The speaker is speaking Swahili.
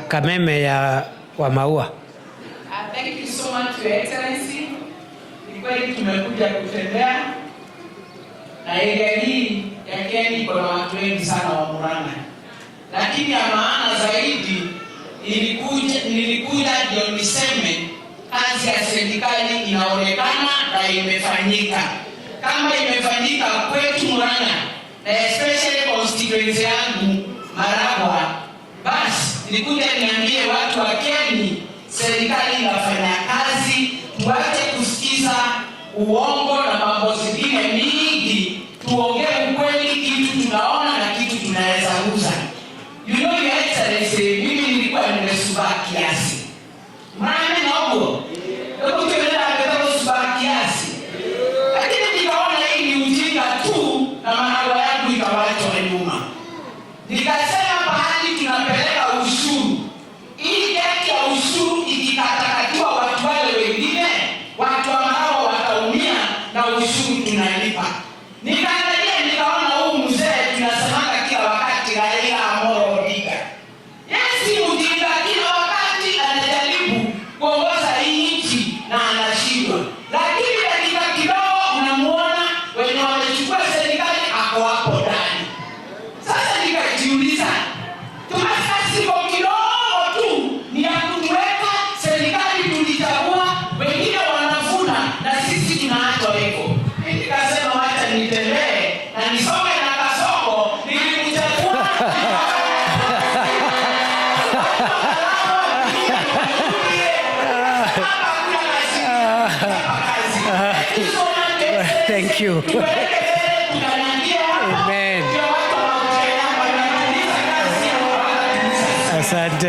Kameme wa maua. Thank you so much, Your Excellency. Ni kweli tumekuja kutembea na area hii ya Kieni kuna watu wengi sana wa Murang'a. Lakini ya maana zaidi nilikuja ndio niseme kazi ya serikali inaonekana na imefanyika. Kama imefanyika kwetu Murang'a, na especially constituency yangu Maragwa, basi nilikuja niambie watu wa Kieni serikali inafanya kazi, tuache kusikiza uongo na mambo zingine mingi, tuongee ukweli, kitu tunaona na kitu tunaweza uza. You know, Your Excellency, mimi nilikuwa nimesubaa kiasi. Maana naomba ndio tuendelea na kusubaa kiasi. Lakini nikaona hii ni ujinga tu na mahala yangu ikawachwa nyuma. Nikasema pahali tunapeleka ushuru, ili kati ya ushuru ikikatakatiwa watu wale wengine, watu ambao wataumia na ushuru tunalipa. Nikaangalia nikaona huu mzee tunasemanga kila wakati Raila Amolo Odinga. Yesi ujinga kila wakati anajaribu kuongoza hii nchi na anashindwa. Lakini dakika kidogo unamuona wenye wamechukua serikali ako hapo ndani. Sasa nikajiuliza, tumasasi kwa kidogo tu ni ya kutuweka serikali tulichagua, wengine wanavuna na sisi tunaachwa hivyo. Nikasema wacha nitembee na nisome na Kasongo nilimchagua. Thank you. Amen. Asante.